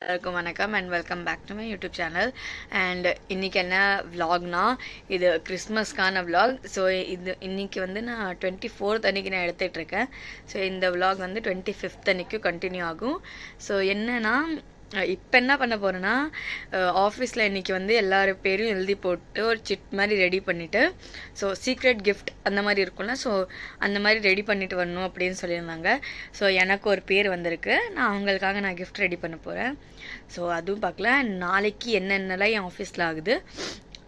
எல்லாருக்கும் வணக்கம் and welcome back to my YouTube channel. And இன்றைக்கி என்ன விலாக்னா, இது கிறிஸ்மஸ்க்கான விலாக். ஸோ இன்றைக்கி வந்து நான் 24th அன்றைக்கி நான் எடுத்துகிட்ருக்கேன். ஸோ இந்த விலாக் வந்து 25th அன்றைக்கும் கண்டினியூ ஆகும். ஸோ என்னென்னா, இப்போ என்ன பண்ண போகிறேன்னா, ஆஃபீஸில் இன்றைக்கி வந்து எல்லாரும் பேரும் எழுதி போட்டு ஒரு சிட் மாதிரி ரெடி பண்ணிவிட்டு, ஸோ சீக்ரெட் கிஃப்ட் அந்த மாதிரி இருக்கும்ல, ஸோ அந்த மாதிரி ரெடி பண்ணிட்டு வரணும் அப்படின்னு சொல்லியிருந்தாங்க. ஸோ எனக்கு ஒரு பேர் வந்திருக்கு. நான் அவங்களுக்காக நான் கிஃப்ட் ரெடி பண்ண போகிறேன். ஸோ அதுவும் பார்க்கலாம். நாளைக்கு என்னென்னலாம் என் ஆஃபீஸில் ஆகுது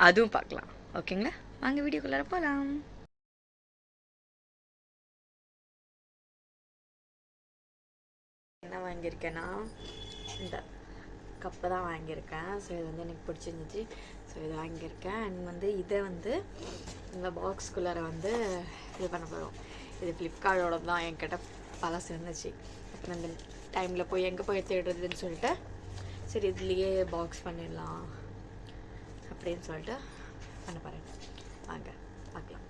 அதுவும் பார்க்கலாம். ஓகேங்களா, வாங்க வீடியோக்குள்ளார போகலாம். என்ன வாங்கியிருக்கேன்னா, இந்த கப்பை தான் வாங்கியிருக்கேன். ஸோ இது வந்து எனக்கு பிடிச்சிருந்துச்சு. ஸோ இது வாங்கியிருக்கேன். அண்ட் வந்து இதை வந்து இந்த பாக்ஸ்குள்ளார வந்து இது பண்ண போகிறோம். இது ஃப்ளிப்கார்ட்டோட தான், என்கிட்ட பழசு இருந்துச்சு. அப்புறம் இந்த டைமில் போய் எங்கே போய் தேடுறதுன்னு சொல்லிட்டு, சரி இதுலேயே பாக்ஸ் பண்ணிடலாம் அப்படின்னு சொல்லிட்டு பண்ண போகிறேன். வாங்க பார்க்கலாம்.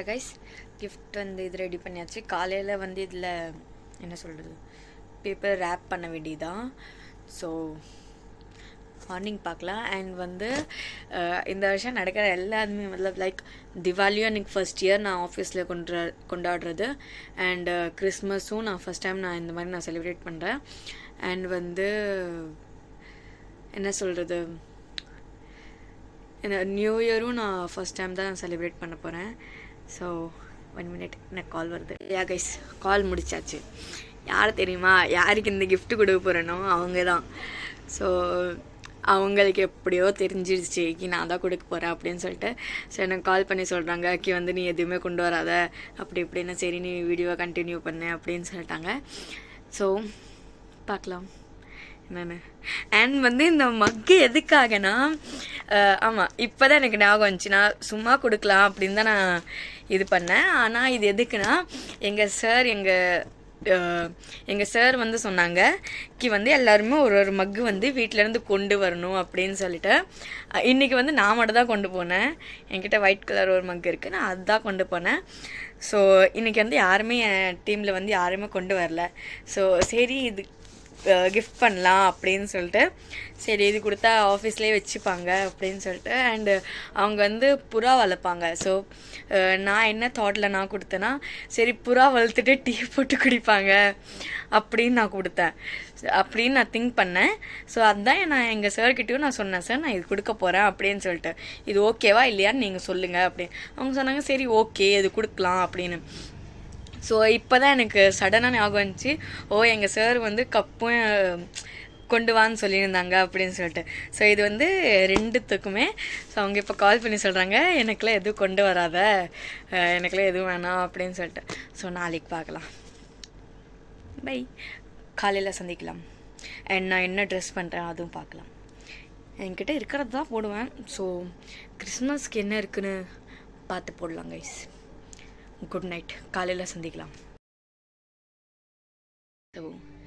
கைஸ், கிஃப்ட் வந்து இது ரெடி பண்ணியாச்சு. காலையில் வந்து இதில் என்ன சொல்கிறது, பேப்பர் ரேப் பண்ண வேண்டியதான். ஸோ மார்னிங் பார்க்கலாம். அண்ட் வந்து இந்த வருஷம் நடக்கிற எல்லாருமே லைக் திவாலியும் எனக்கு ஃபர்ஸ்ட் இயர் நான் ஆஃபீஸில் கொண்டாடுறது. அண்ட் கிறிஸ்மஸும் நான் ஃபஸ்ட் டைம் நான் இந்த மாதிரி நான் செலிப்ரேட் பண்ணுறேன். அண்ட் வந்து என்ன சொல்கிறது, இந்த நியூ இயரும் நான் ஃபஸ்ட் டைம் தான் நான் செலிப்ரேட் பண்ண போகிறேன். ஸோ 1 minute, எனக்கு கால் வருது. கைஸ், கால் முடிச்சாச்சு. யார் தெரியுமா, யாருக்கு இந்த கிஃப்ட்டு கொடுக்க போகிறேனோ அவங்க தான். ஸோ அவங்களுக்கு எப்படியோ தெரிஞ்சிடுச்சு நான் தான் கொடுக்க போகிறேன் அப்படின்னு சொல்லிட்டு. ஸோ எனக்கு கால் பண்ணி சொல்கிறாங்க, வந்து நீ எதுவுமே கொண்டு வராத அப்படி இப்படின்னு. சரி, நீ வீடியோவை கண்டினியூ பண்ணு அப்படின்னு சொல்லிட்டாங்க. ஸோ பார்க்கலாம் என்னென்னு. அண்ட் வந்து இந்த மக்கு எதுக்காகனா, ஆமாம் இப்போ தான் எனக்கு ஞாபகம் வந்துச்சு. நான் சும்மா கொடுக்கலாம் அப்படின்னு தான் நான் இது பண்ணேன். ஆனால் இது எதுக்குன்னா, எங்கள் சார் வந்து சொன்னாங்க வந்து எல்லாருமே ஒரு மக்கு வந்து வீட்டிலேருந்து கொண்டு வரணும் அப்படின்னு சொல்லிட்டு. இன்றைக்கி வந்து நான் மட்டும் தான் கொண்டு போனேன். என்கிட்ட ஒயிட் கலர் ஒரு மக்கு இருக்குது, நான் அதுதான் கொண்டு போனேன். ஸோ இன்றைக்கி வந்து யாருமே என் டீமில் வந்து யாருமே கொண்டு வரல. ஸோ சரி, இது கிஃப்ட் பண்ணலாம் அப்படின்னு சொல்லிட்டு, சரி இது கொடுத்தா ஆஃபீஸ்லேயே வச்சுப்பாங்க அப்படின்னு சொல்லிட்டு. அண்டு அவங்க வந்து புறா வளர்ப்பாங்க. ஸோ நான் என்ன தாட்டில் நான் கொடுத்தேன்னா, சரி புறா வளர்த்துட்டு டீ போட்டு குடிப்பாங்க அப்படின்னு நான் கொடுத்தேன். அப்படின்னு நான் திங்க் பண்ணேன். ஸோ அதுதான் நான் எங்கள் சார்கிட்டையும் நான் சொன்னேன், சார் நான் இது கொடுக்க போகிறேன் அப்படின்னு சொல்லிட்டு, இது ஓகேவா இல்லையான்னு நீங்கள் சொல்லுங்கள் அப்படின்னு. அவங்க சொன்னாங்க, சரி ஓகே இது கொடுக்கலாம் அப்படின்னு. ஸோ இப்போ தான் எனக்கு சடனாக ஞாபகம் வந்துச்சு, எங்கள் சார் வந்து கப்பும் கொண்டு வான்னு சொல்லியிருந்தாங்க அப்படின்னு சொல்லிட்டு. ஸோ இது வந்து ரெண்டுத்துக்குமே. ஸோ அவங்க இப்போ கால் பண்ணி சொல்கிறாங்க, எனக்குலாம் எதுவும் கொண்டு வராத, எனக்குலாம் எதுவும் வேணாம் அப்படின்னு சொல்லிட்டு. ஸோ நாளைக்கு பார்க்கலாம். பை, காலையில் சந்திக்கலாம். அண்ட் நான் என்ன ட்ரெஸ் பண்ணுறேன் அதுவும் பார்க்கலாம். என்கிட்ட இருக்கிறது தான் போடுவேன். ஸோ கிறிஸ்மஸ்க்கு என்ன இருக்குன்னு பார்த்து போடலாம் கைஸ். குட் நைட், காலையில் சந்திக்கலாம். So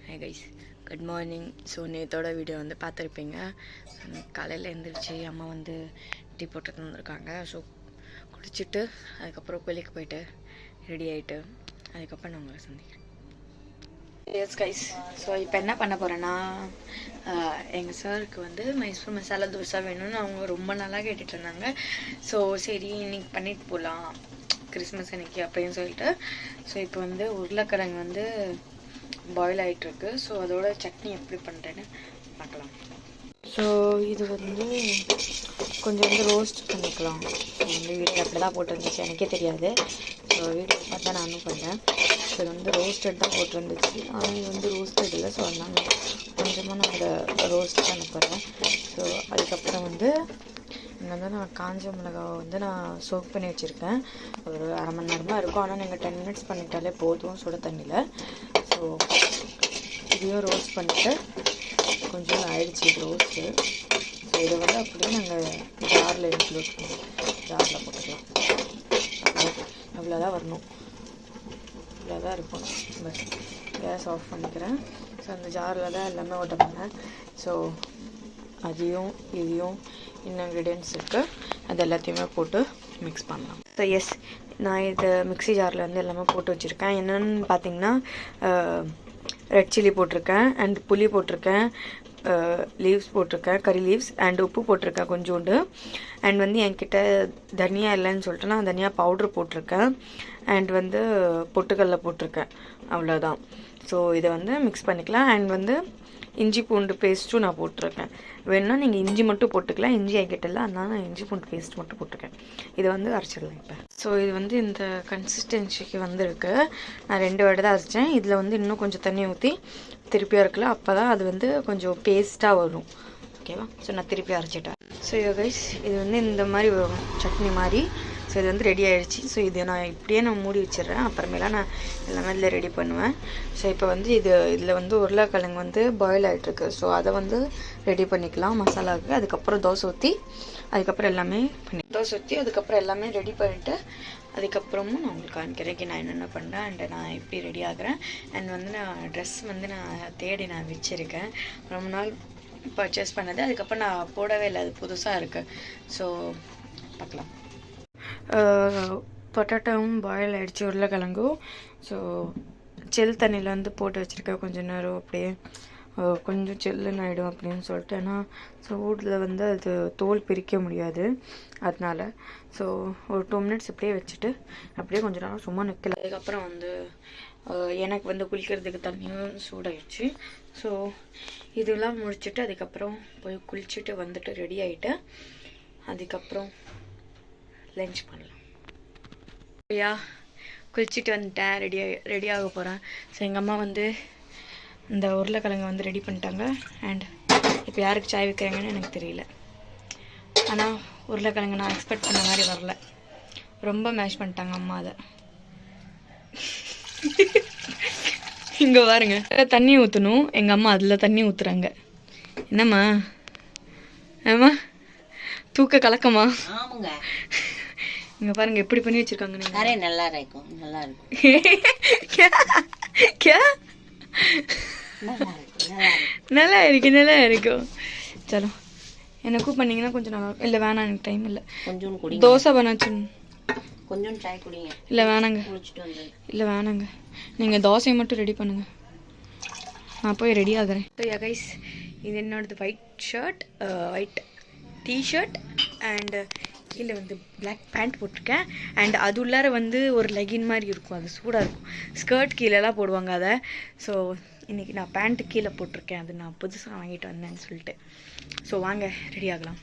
hey guys, good morning. So நேற்றோட வீடியோ வந்து பார்த்துருப்பீங்க. காலையில் எழுந்திரிச்சு அம்மா வந்து டீ போட்டு வந்திருக்காங்க. ஸோ குடிச்சிட்டு அதுக்கப்புறம் கோயிலுக்கு போயிட்டு ரெடி ஆகிட்டு அதுக்கப்புறம் நான் உங்களை சந்திக்கிறேன். எஸ் கைஸ், ஸோ இப்போ என்ன பண்ண போகிறேன்னா, எங்கள் சாருக்கு வந்து மைசூர் மசாலா தோசை வேணும்னு அவங்க ரொம்ப நாளாக கேட்டுட்டு இருந்தாங்க. ஸோ சரி இன்னைக்கு பண்ணிட்டு போகலாம் கிறிஸ்மஸ் அன்னைக்கு அப்படின்னு சொல்லிட்டு. ஸோ இப்போ வந்து உருளைக்கிழங்கு வந்து பாயில் ஆகிட்டுருக்கு. ஸோ அதோட சட்னி எப்படி பண்ணுறேன்னு பார்க்கலாம். ஸோ இது வந்து கொஞ்சம் வந்து ரோஸ்ட் பண்ணிக்கலாம். வந்து வீட்டில் அப்படி தான் போட்டுருந்துச்சு, எனக்கே தெரியாது. ஸோ வீடியோ பார்த்தா நானும் பண்ணேன். ஸோ இது வந்து ரோஸ்டட் தான் போட்டிருந்துச்சு, ஆனால் இது வந்து ரோஸ்டட் இல்லை. ஸோ அதனால கொஞ்சமாக நான் அதை ரோஸ்ட் பண்ண போகிறேன். ஸோ அதுக்கப்புறம் வந்து இங்கே வந்து நான் காஞ்ச மிளகாவை வந்து நான் சோக் பண்ணி வச்சுருக்கேன். ஒரு அரை மணி நேரமாக இருக்கும், ஆனால் நீங்கள் 10 மினிட்ஸ் பண்ணிட்டாலே போதும் சுட தண்ணியில். ஸோ இதையும் ரோஸ்ட் பண்ணிவிட்டு கொஞ்சம் ஆயிடுச்சு இது ரோஸ்ட்டு. ஸோ இதை வந்து அப்படியே நாங்கள் ஜாரில் இன்க்ளூட் பண்ணி ஜாரில் போட்டுக்கலாம். அவ்வளோதான் வரணும், இவ்வளோதான் இருக்கும். பஸ் கேஸ் ஆஃப் பண்ணிக்கிறேன். ஸோ அந்த ஜாரில் தான் எல்லாமே ஓட்ட பண்ணேன். ஸோ அதையும் இதையும் இன்னும் இன்க்ரீடியன்ட்ஸ் இருக்குது, அது எல்லாத்தையுமே போட்டு மிக்ஸ் பண்ணலாம். ஸோ எஸ், நான் இதை மிக்ஸி ஜாரில் வந்து எல்லாமே போட்டு வச்சுருக்கேன். என்னென்னு பார்த்தீங்கன்னா ரெட் சில்லி போட்டிருக்கேன், அண்ட் புளி போட்டிருக்கேன், லீவ்ஸ் போட்டிருக்கேன், கறி லீவ்ஸ், அண்ட் உப்பு போட்டிருக்கேன் கொஞ்சோண்டு. அண்ட் வந்து என்கிட்ட தனியா இல்லைன்னு சொல்லிட்டு நான் தனியா பவுட்ரு போட்டிருக்கேன், அண்ட் வந்து பொட்டுக்கடலை போட்டிருக்கேன். அவ்வளோதான். ஸோ இதை வந்து மிக்ஸ் பண்ணிக்கலாம். அண்ட் வந்து இஞ்சி பூண்டு பேஸ்ட்டும் நான் போட்டிருக்கேன். வேணுன்னா நீங்கள் இஞ்சி மட்டும் போட்டுக்கலாம், இஞ்சி என்கிட்ட இல்லை, அதனால நான் இஞ்சி பூண்டு பேஸ்ட் மட்டும் போட்டிருக்கேன். இதை வந்து அரைச்சிடலாம் இப்போ. ஸோ இது வந்து இந்த கன்சிஸ்டன்சிக்கு வந்துருக்கு. நான் 2 வாட்டி தான் அரைச்சேன். இதில் வந்து இன்னும் கொஞ்சம் தண்ணி ஊற்றி திருப்பியாக இருக்குல்ல, அப்போ தான் அது வந்து கொஞ்சம் பேஸ்ட்டாக வரும். ஓகேவா? ஸோ நான் திருப்பி அரைச்சிட்டேன். ஸோ கைஸ், இது வந்து இந்த மாதிரி வரும் சட்னி மாதிரி. ஸோ இது வந்து ரெடி ஆகிடுச்சு. ஸோ இதை நான் இப்படியே நான் மூடி வச்சிடுறேன், அப்புறமேலாம் நான் எல்லாமே இதில் ரெடி பண்ணுவேன். ஸோ இப்போ வந்து இதில் வந்து உருளைக்கிழங்கு வந்து பாயில் ஆகிட்டுருக்கு. ஸோ அதை வந்து ரெடி பண்ணிக்கலாம் மசாலாவுக்கு. அதுக்கப்புறம் தோசை ஊற்றி அதுக்கப்புறம் எல்லாமே தோசை ஊற்றி அதுக்கப்புறம் எல்லாமே ரெடி பண்ணிவிட்டு அதுக்கப்புறமும் நான் உங்களுக்கு காமிக்கிறேன் நான் என்னென்ன பண்ணுறேன் அண்ட் நான் எப்படி ரெடி ஆகிறேன். அண்ட் வந்து நான் ட்ரெஸ் வந்து நான் தேடி நான் வச்சுருக்கேன், ரொம்ப நாள் பர்ச்சேஸ் பண்ணது. அதுக்கப்புறம் நான் போடவே இல்லை, அது புதுசாக இருக்குது. ஸோ பார்க்கலாம். பொட்டாட்டோவும் பாயில் ஆகிடுச்சு, உருளைக்கிழங்கும். ஸோ செல் தண்ணியில் வந்து போட்டு வச்சுருக்கேன் கொஞ்சம் நேரம், அப்படியே கொஞ்சம் செல்லுன்னு ஆகிடும் அப்படின்னு சொல்லிட்டு. ஏன்னா சூடில் வந்து அது தோல் பிரிக்க முடியாது, அதனால. ஸோ ஒரு 2 மினிட்ஸ் இப்படியே வச்சுட்டு அப்படியே கொஞ்சம் நேரம் சும்மா நிற்கல. அதுக்கப்புறம் வந்து எனக்கு வந்து குளிக்கிறதுக்கு தண்ணியும் சூடாகிடுச்சு. ஸோ இதெல்லாம் முடிச்சுட்டு அதுக்கப்புறம் போய் குளிச்சுட்டு வந்துட்டு ரெடி ஆகிட்டு அதுக்கப்புறம் லஞ்ச் பண்ணலாம். ஐயா குளிச்சுட்டு வந்துட்டேன், ரெடி ஆக போகிறேன். ஸோ எங்கள் அம்மா வந்து இந்த உருளைக்கிழங்கு வந்து ரெடி பண்ணிட்டாங்க. அண்ட் இப்போ யாருக்கு சாய் வைக்கிறாங்கன்னு எனக்கு தெரியல, ஆனால் உருளைக்கிழங்கு நான் எக்ஸ்பெக்ட் பண்ண மாதிரி வரல, ரொம்ப மேஷ் பண்ணிட்டாங்க அம்மா. அதை இங்கே பாருங்க, தண்ணி ஊற்றணும், எங்கள் அம்மா அதில் தண்ணி ஊற்றுறாங்க. என்னம்மா ஆமா தூக்க கலக்கமா? ஆமாங்க. இங்க பாருங்க எப்படி பண்ணி வச்சிருக்காங்க. நிறைய நல்லா இருக்கும், நல்லா இருக்கும். நல்லா இருக்கு, நல்லா இருக்கும். சலோ எனக்கும் பண்ணீங்கன்னா கொஞ்சம் நல்லா இருக்கும். இல்லை வேணாம், எனக்கு டைம் இல்லை. கொஞ்சம் குடி, தோசை பண்ணாச்சு, கொஞ்சம் சாய் குடிங்க. இல்லை வேணாங்க, குளிச்சுட்டு வந்து. இல்லை வேணாங்க, நீங்கள் தோசையை மட்டும் ரெடி பண்ணுங்க, நான் போய் ரெடி ஆகுறேன். ஸோ கைஸ், இது என்னோடது white shirt, white T-shirt, and கீழே வந்து பிளாக் பேண்ட் போட்டிருக்கேன். அண்ட் அது உள்ளார வந்து ஒரு லெகின் மாதிரி இருக்கும், அது சூடாக இருக்கும். ஸ்கர்ட் கீழெல்லாம் போடுவாங்க அதை. ஸோ இன்றைக்கி நான் பேண்ட்டு கீழே போட்டிருக்கேன், அது நான் புதுசாக வாங்கிட்டு வந்தேன்னு சொல்லிட்டு. ஸோ வாங்க ரெடி ஆகலாம்.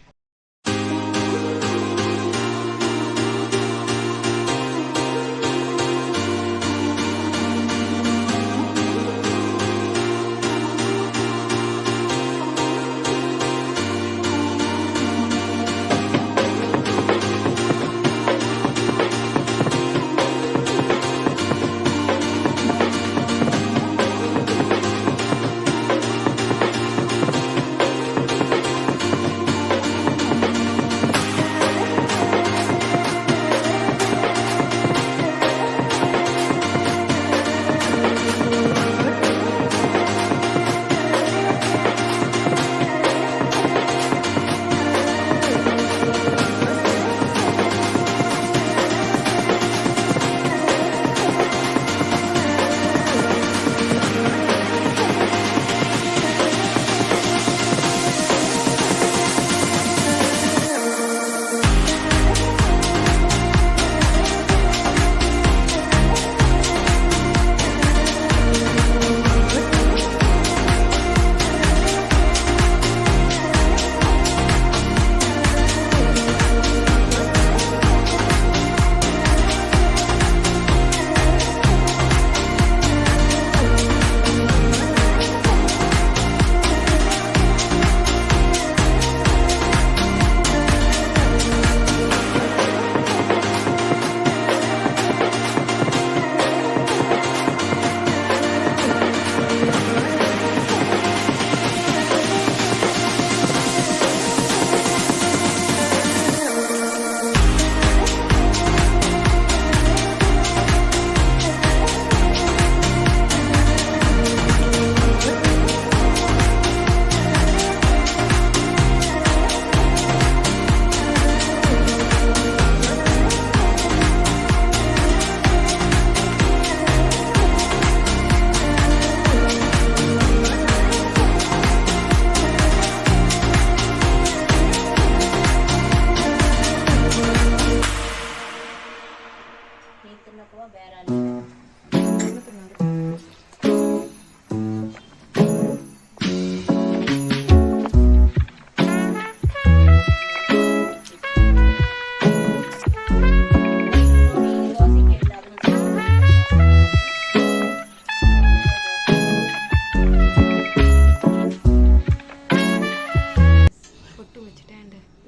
தின்னப்போ வேற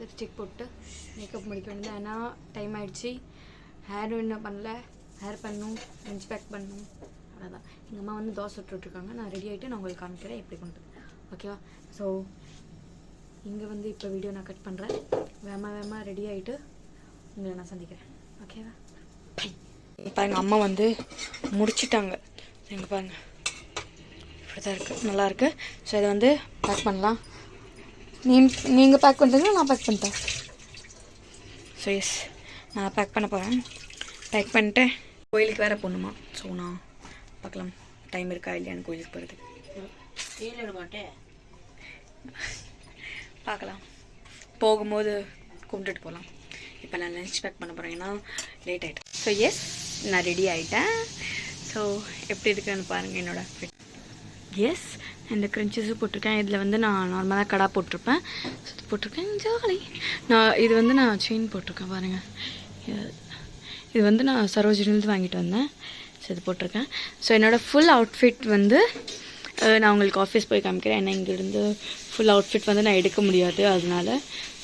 லிப்ஸ்டிக் போட்டு மேக்கப் முடிக்க வேண்டியது. ஆனால் டைம் ஆகிடுச்சு. ஹேரும் இன்னும் பண்ணல. ஹேர் பண்ணணும், லஞ்ச் பேக் பண்ணணும், அவ்வளோதான். எங்கள் அம்மா வந்து தோசை விட்டுருக்காங்க. நான் ரெடி ஆகிட்டு நான் உங்களுக்கு காமிக்கிறேன் எப்படி கொண்டு. ஓகேவா? ஸோ இங்கே வந்து இப்போ வீடியோ நான் கட் பண்ணுறேன். வேகமாக ரெடி ஆகிட்டு உங்களை நான் சந்திக்கிறேன். ஓகேவா? இப்போ எங்கள் அம்மா வந்து முடிச்சிட்டாங்க. எங்கள் பாருங்கள் இப்படி தான் இருக்குது, நல்லாயிருக்கு. ஸோ இதை வந்து பேக் பண்ணலாம். நீங்கள் பேக் பண்ணுறீங்களா நான் பேக் பண்ணிட்டேன்? ஸோ எஸ், நான் பேக் பண்ண போகிறேன். பேக் பண்ணிட்டு கோயிலுக்கு வேறு போகணுமா. ஸோ நான் பார்க்கலாம் டைம் இருக்கா இல்லையான்னு கோயிலுக்கு போகிறதுக்கு. மாட்டேன், பார்க்கலாம், போகும்போது கும்பிட்டுட்டு போகலாம். இப்போ நான் லஞ்ச் பேக் பண்ண போகிறேன், ஏன்னா லேட் ஆகிட்டேன். ஸோ எஸ், நான் ரெடி ஆகிட்டேன். ஸோ எப்படி இருக்குன்னு பாருங்கள் என்னோட ஃபிட். எஸ், இந்த க்ரன்ச்சஸும் போட்டிருக்கேன். இதில் வந்து நான் நார்மலாக கடா போட்டிருப்பேன். ஸோ இது போட்டிருக்கேன், ஜாலி. இது வந்து நான் செயின் போட்டிருக்கேன் பாருங்கள். இது வந்து நான் சரோஜினிலேருந்து வாங்கிட்டு வந்தேன். ஸோ இது போட்டிருக்கேன். ஸோ என்னோடய ஃபுல் அவுட்ஃபிட் வந்து நான் உங்களுக்கு ஆஃபீஸ் போய் காமிக்கிறேன். ஏன்னா இங்கேருந்து ஃபுல் அவுட்ஃபிட் வந்து நான் எடுக்க முடியாது, அதனால.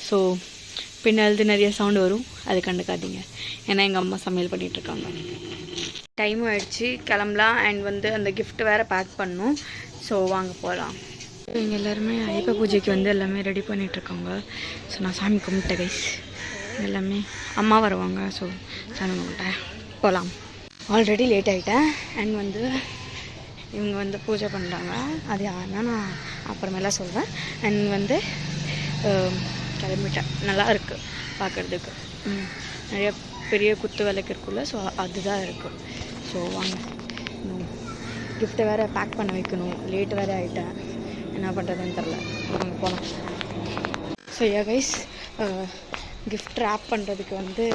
ஸோ பின்னால்து நிறைய சவுண்டு வரும், அது கண்டுக்காதீங்க. ஏன்னா எங்கள் அம்மா சமையல் பண்ணிகிட்ருக்காங்க. டைமும் ஆயிடுச்சு, கிளம்பலாம். அண்ட் வந்து அந்த கிஃப்ட் வேறு பேக் பண்ணணும். ஸோ வாங்க போகலாம். இங்கே எல்லாருமே ஐப்ப பூஜைக்கு வந்து எல்லாமே ரெடி பண்ணிகிட்ருக்காங்க. ஸோ நான் சாமி கும்பிட்டேன் கைஸ். எல்லாமே அம்மா வருவாங்க. ஸோ சாமி கும்பிட்டேன், போகலாம். ஆல்ரெடி லேட் ஆகிட்டேன். அண்ட் வந்து இவங்க வந்து பூஜை பண்ணுறாங்க. அது யாருன்னா நான் அப்புறமேலாம் சொல்கிறேன். அண்ட் வந்து கிளம்பிட்டேன். நல்லா இருக்குது பார்க்குறதுக்கு. நிறைய பெரிய குத்து விளக்கு இருக்குல்ல, ஸோ அதுதான் இருக்குது. ஸோ வாங்க, இன்னும் கிஃப்ட்டை வேறு பேக் பண்ண வைக்கணும். லேட் வேறு ஆகிட்டேன், என்ன பண்ணுறதுன்னு தெரில. வாங்க போகலாம். So yeah guys, gift rape பண்ணுறதுக்கு வந்து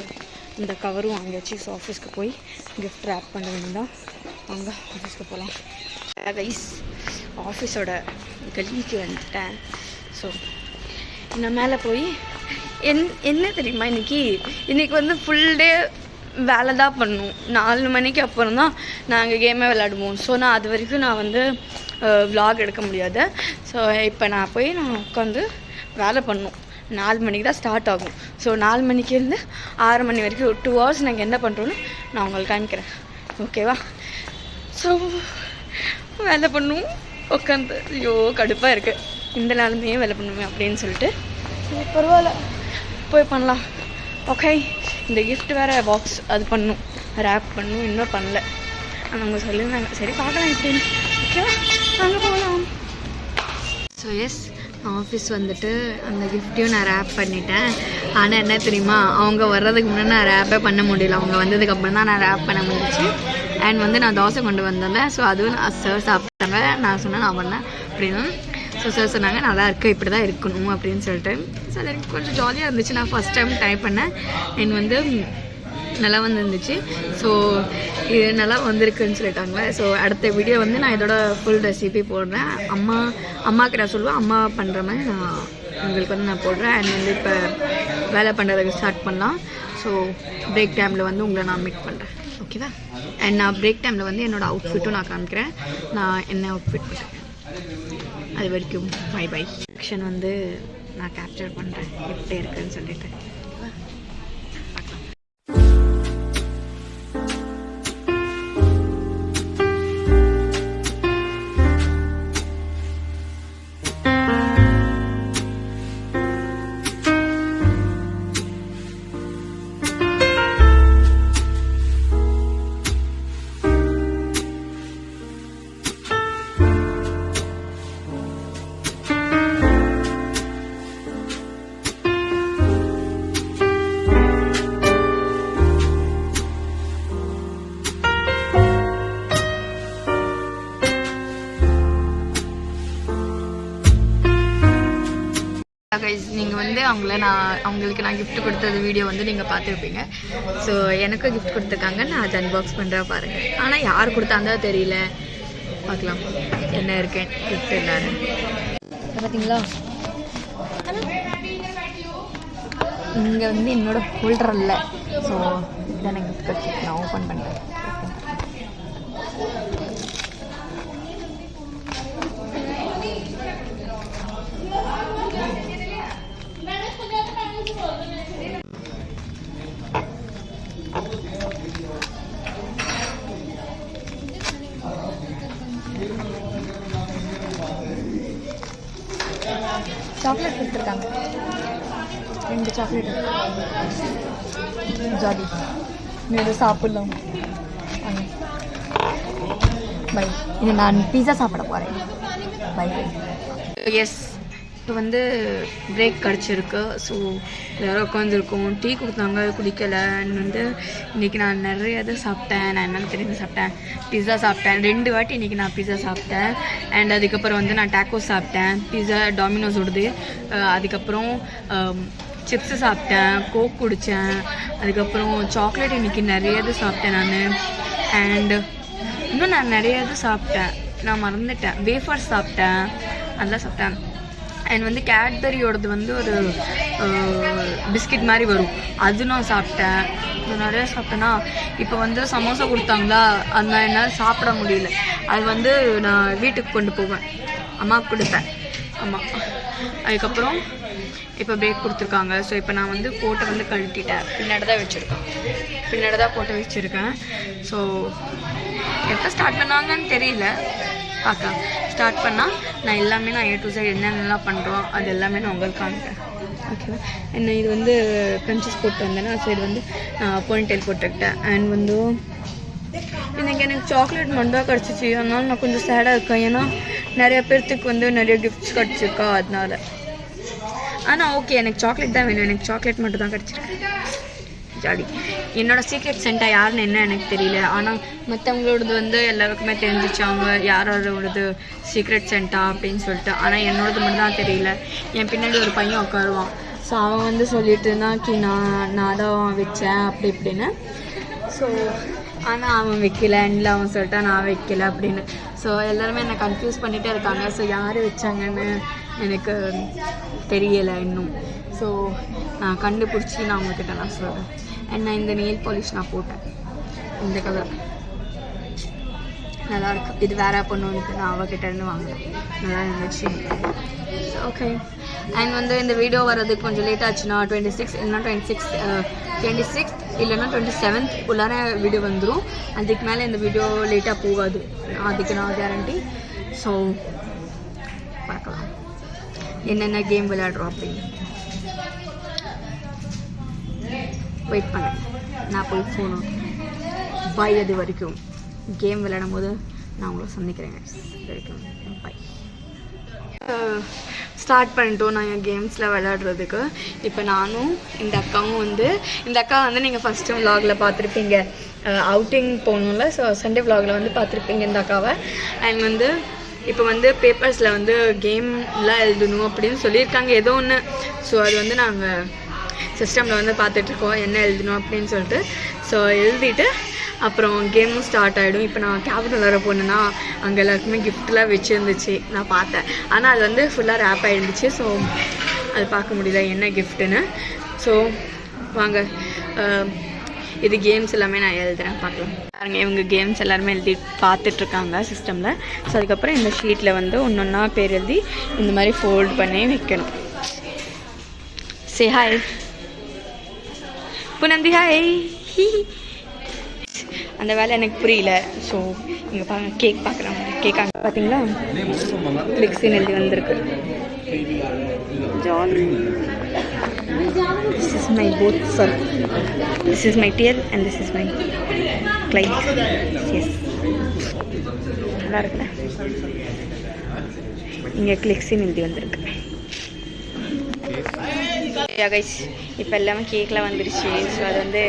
இந்த கவரும் வாங்கியாச்சு. ஸோ ஆஃபீஸ்க்கு போய் கிஃப்ட் ரேப் பண்ண வேண்டியதான். வாங்க ஆஃபீஸ்க்கு போகலாம். கைஸ், ஆஃபீஸோட கல்விக்கு வந்துட்டேன். ஸோ நான் மேலே போய் என்ன தெரியுமா, இன்றைக்கி வந்து ஃபுல் டே வேலை தான் பண்ணணும். 4 மணிக்கு அப்புறம் தான் நாங்கள் கேமே விளையாடுவோம். ஸோ நான் அது வரைக்கும் நான் வந்து விலாக் எடுக்க முடியாது. ஸோ இப்போ நான் போய் உட்காந்து வேலை பண்ணணும். 4 மணிக்கு தான் ஸ்டார்ட் ஆகும். ஸோ 4 மணிலேருந்து 6 மணி வரைக்கும் 2 ஹவர்ஸ் நாங்கள் என்ன பண்ணுறோன்னு நான் உங்களுக்கு காமிக்கிறேன். ஓகேவா? ஸோ வேலை பண்ணும் உட்காந்து. ஐயோ கடுப்பாக இருக்குது, இந்த நாளுமே வேலை பண்ணுவேன் அப்படின்னு சொல்லிட்டு. சரி பரவாயில்ல, போய் பண்ணலாம். ஓகே, இந்த கிஃப்ட் வேறு பாக்ஸ் அது பண்ணணும், ரேப் பண்ணணும், இன்னும் பண்ணல. அவங்க சொல்லியிருந்தாங்க, சரி பார்க்கலாம் எப்படின்னு. ஓகேவா, வாங்க போகலாம். ஸோ எஸ், ஆஃபீஸ் வந்துட்டு அந்த கிஃப்ட்டையும் நான் ரேப் பண்ணிட்டேன். ஆனால் என்ன தெரியுமா, அவங்க வர்றதுக்கு முன்னாடி நான் ரேப்பே பண்ண முடியல. அவங்க வந்ததுக்கப்புறம் தான் நான் ரேப் பண்ண முடிஞ்சிச்சு. அண்ட் வந்து நான் தோசை கொண்டு வந்தேன். ஸோ அதுவும் சார் சாப்பிட்டாங்க. நான் சொன்னேன் நான் பண்ணேன் அப்படின்னு. ஸோ சார் சொன்னாங்க நல்லா இருக்குது, இப்படி தான் இருக்கணும் அப்படின்னு சொல்லிட்டு. ஸோ அது எனக்கு கொஞ்சம் ஜாலியாக இருந்துச்சு. நான் ஃபஸ்ட் டைம் ட்ரை பண்ணேன். அண்ட் வந்து நல்லா வந்துருந்துச்சு. ஸோ இது நல்லா வந்திருக்குன்னு சொல்லிட்டாங்க. ஸோ அடுத்த வீடியோ வந்து நான் இதோட ஃபுல் ரெசிபி போடுறேன். அம்மாவுக்கு நான் சொல்லுவேன், அம்மா பண்ணுற மாதிரி நான் உங்களுக்கு வந்து நான் போடுறேன். அண்ட் வந்து இப்போ வேலை பண்ணுறதுக்கு ஸ்டார்ட் பண்ணலாம். ஸோ பிரேக் டைமில் வந்து உங்களை நான் மீட் பண்ணுறேன். ஓகேவா? அண்ட் நான் பிரேக் டைமில் வந்து என்னோடய அவுட்ஃபிட்டும் நான் காமிக்கிறேன். நான் என்ன அவுட்ஃபிட் பண்ணுறேன். அது வரைக்கும் பை பை. ஆக்ஷன் வந்து நான் கேப்சர் பண்ணுறேன் எப்படி இருக்குன்னு சொல்லிட்டு. வந்து அவங்களுக்கு நான் gift கொடுத்தது வீடியோ வந்து நீங்கள் பார்த்துருப்பீங்க. ஸோ எனக்கும் gift கொடுத்துருக்காங்க, நான் அதை அன்பாக்ஸ் பண்ணுறேன் பாருங்கள். ஆனால் யார் கொடுத்தாங்க தெரியல, பார்க்கலாம் என்ன இருக்கேன் gift எல்லாரும். பார்த்தீங்களா, இங்கே வந்து என்னோட ஹோல்டர் இல்லை. ஸோ இதான் நான் கிஃப்ட் கிடச்சி நான் ஓப்பன் பண்ணுறேன். சாக்லேட் கொடுத்துருக்காங்க, 2 சாக்லேட் ஜாலி. இதை சாப்பிடலாம். பை. இது நான் பீஸா சாப்பிட போகிறேன். By by. எஸ், இப்போ வந்து பிரேக் கிடச்சிருக்கு. ஸோ எல்லோரும் உட்காந்துருக்கோம். டீ கொடுத்தாங்க, குடிக்கலை. வந்து இன்றைக்கி நான் நிறைய இது சாப்பிட்டேன். நான் என்னென்னு தெரிஞ்சு சாப்பிட்டேன், பிஸா சாப்பிட்டேன் 2 வாட்டி இன்றைக்கி நான் பிஸா சாப்பிட்டேன். அண்ட் அதுக்கப்புறம் வந்து நான் டேக்கோ சாப்பிட்டேன், பிஸா டாமினோஸோடது. அதுக்கப்புறம் சிப்ஸு சாப்பிட்டேன், கோக் குடித்தேன். அதுக்கப்புறம் சாக்லேட் இன்றைக்கி நிறைய இது சாப்பிட்டேன் நான். அண்டு இன்னும் நான் நிறைய இது சாப்பிட்டேன், நான் மறந்துட்டேன். வேஃபர்ஸ் சாப்பிட்டேன், அதெல்லாம் சாப்பிட்டேன். அண்ட் வந்து கேட்பரியோடது வந்து ஒரு பிஸ்கெட் மாதிரி வரும், அது நான் சாப்பிட்டேன். இது நிறையா சாப்பிட்டேன்னா. இப்போ வந்து சமோசா கொடுத்தாங்களா, அது நான் என்னால் சாப்பிட முடியல. அது வந்து நான் வீட்டுக்கு கொண்டு போவேன், அம்மாவுக்கு கொடுப்பேன். ஆமாம். அதுக்கப்புறம் இப்போ பிரேக் கொடுத்துருக்காங்க. ஸோ இப்போ நான் வந்து கோட்டை வந்து கழட்டிட்டேன், பின்னாடி தான் கோட்டை வச்சுருக்கேன். ஸோ எப்போ ஸ்டார்ட் பண்ணாங்கன்னு தெரியல, பார்க்கலாம். ஸ்டார்ட் பண்ணால் நான் எல்லாமே நான் A to Z என்னென்னலாம் பண்ணுறோம் அது எல்லாமே நான் உங்களுக்கு காமிப்பேன். ஓகேவா? என்ன இது வந்து கன்சிஸ் போட்டு வந்தேன்னா, ஸோ இது வந்து நான் போனிடெயில் போட்டுக்கிட்டேன். அண்ட் வந்து இன்றைக்கி எனக்கு சாக்லேட் மட்டும் தான் கிடச்சிச்சு, அதனால நான் கொஞ்சம் சேடாக இருக்கேன். ஏன்னா நிறைய பேர்த்துக்கு வந்து நிறைய கிஃப்ட்ஸ் கிடச்சிருக்கா, அதனால. ஆனால் ஓகே, எனக்கு சாக்லேட் தான் வேணும், எனக்கு சாக்லேட் மட்டும் தான் கிடச்சிருக்கு. ஜாலி. என்னோடய சீக்ரெட் சென்டா யாருன்னு என்ன எனக்கு தெரியல, ஆனால் மற்றவங்களோடது வந்து எல்லாருக்குமே தெரிஞ்சிச்சு, அவங்க யாரோடது சீக்ரெட் சென்டா அப்படின்னு சொல்லிட்டு. ஆனால் என்னோடது மட்டும் தான் தெரியல. என் பின்னாடி ஒரு பையன் உட்காருவான். ஸோ அவன் வந்து சொல்லிட்டு இருந்தான் கி நான் தான் வச்சேன் அப்படி இப்படின்னு. ஸோ ஆனால் அவன் வைக்கல, இல்லை அவன் சொல்லிட்டா நான் வைக்கல அப்படின்னு. ஸோ எல்லாருமே என்னை கன்ஃபியூஸ் பண்ணிகிட்டே இருக்காங்க. ஸோ யார் வச்சாங்கன்னு எனக்கு தெரியலை இன்னும். ஸோ நான் கண்டுபிடிச்சி நான் உங்ககிட்ட நான் சொல்கிறேன். அண்ட் நான் இந்த நெயில் பாலிஷ் நான் போட்டேன், இந்த கலர் நல்லாயிருக்கு. இது வேறு பொண்ணுக்கு நான் அவகிட்டேருந்து வாங்கினேன், நல்லா இருந்துச்சு. ஓகே. அண்ட் வந்து இந்த வீடியோ வர்றதுக்கு கொஞ்சம் லேட் ஆச்சுன்னா 26 இல்லைனா 26 இல்லைன்னா 27 உள்ளார வீடியோ வந்துடும். அதுக்கு மேலே இந்த வீடியோ லேட்டாக போகாது, அதுக்கு நான் கேரண்டி. ஸோ பார்க்கலாம் என்னென்ன கேம் விளையாடுறோம் அப்படின்னு. வெயிட் பண்ணேன், நான் போய் ஃபோனு பாய். அது வரைக்கும் கேம் விளையாடும் போது நான் உங்களை சந்திக்கிறேங்க. வரைக்கும் பாய். ஸ்டார்ட் பண்ணிட்டோம் நாங்கள் கேம்ஸில் விளையாடுறதுக்கு. இப்போ நானும் இந்த அக்காவும் வந்து, இந்த அக்கா வந்து நீங்கள் ஃபஸ்ட்டு விலாகில் பார்த்துருப்பீங்க, அவுட்டிங் போகணும்ல. ஸோ சண்டே விலாகில் வந்து பார்த்துருப்பீங்க இந்த அக்காவை. அண்ட் வந்து இப்போ வந்து பேப்பர்ஸில் வந்து கேம்லாம் எழுதணும் அப்படின்னு சொல்லியிருக்காங்க ஏதோ ஒன்று. ஸோ அது வந்து நாங்கள் சிஸ்டமில் வந்து பார்த்துட்ருக்கோம் என்ன எழுதணும் அப்படின்னு சொல்லிட்டு. ஸோ எழுதிட்டு அப்புறம் கேமும் ஸ்டார்ட் ஆகிடும். இப்போ நான் கேபின் விளாட போனேன்னா அங்கே எல்லாருக்குமே கிஃப்ட்லாம் வச்சுருந்துச்சு, நான் பார்த்தேன். ஆனால் அது வந்து ஃபுல்லாக ரேப் ஆகிருந்துச்சு. ஸோ அது பார்க்க முடியல என்ன கிஃப்ட்டுன்னு. ஸோ வாங்க, இது கேம்ஸ் எல்லாமே நான் எழுதுகிறேன், பார்க்கலாம். பாருங்க, இவங்க கேம்ஸ் எல்லாருமே எழுதி பார்த்துட்ருக்காங்க சிஸ்டமில். ஸோ அதுக்கப்புறம் இந்த ஷீட்டில் வந்து ஒன்று ஒன்றா பேர் எழுதி இந்த மாதிரி ஃபோல்ட் பண்ணி வைக்கணும். Say hi Punanthi, hi. அந்த வேலை எனக்கு புரியல. ஸோ இங்கே பாருங்கள், கேக் பார்க்குறாங்க. கேக் அங்கே பார்த்தீங்களா, கிளிக்ஸின் எழுதி வந்திருக்கு. Jolly. This is my boat, sorry. This is my tail and this is my client. Yes. நல்லா இருக்குல்ல, இங்கே கிளிக்ஸின் எழுதி வந்திருக்கு. கைஸ், இப்போ எல்லாமே கேக்கில் வந்துருச்சு. ஸோ அது வந்து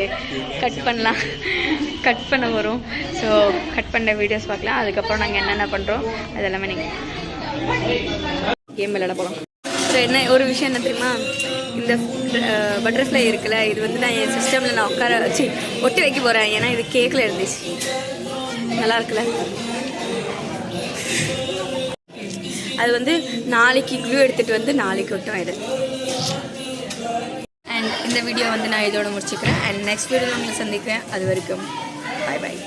கட் பண்ண வரும். ஸோ கட் பண்ண வீடியோஸ் பார்க்கலாம். அதுக்கப்புறம் நாங்கள் என்னென்ன பண்ணுறோம் அதெல்லாமே நீங்கள் கேம் விளையாட போகலாம். ஸோ என்ன ஒரு விஷயம் என்ன தெரியுமா, இந்த பட்டர்ஃப்ளை இருக்குல்ல, இது வந்து நான் என் சிஸ்டமில் நான் உட்கார வச்சு ஒட்டி வைக்க போகிறேன். ஏன்னா இது கேக்கில் இருந்துச்சு. நல்லா இருக்குல்ல? அது வந்து நாளைக்கு க்ளூ எடுத்துகிட்டு வந்து நாளைக்கு ஒட்டும் இது. அண்ட் இந்த வீடியோ வந்து நான் இதோட முடிச்சுக்கிறேன். அண்ட் நெக்ஸ்ட் வீடியோவில் உங்களை சந்திக்கிறேன். அது வரைக்கும் பாய் பாய்.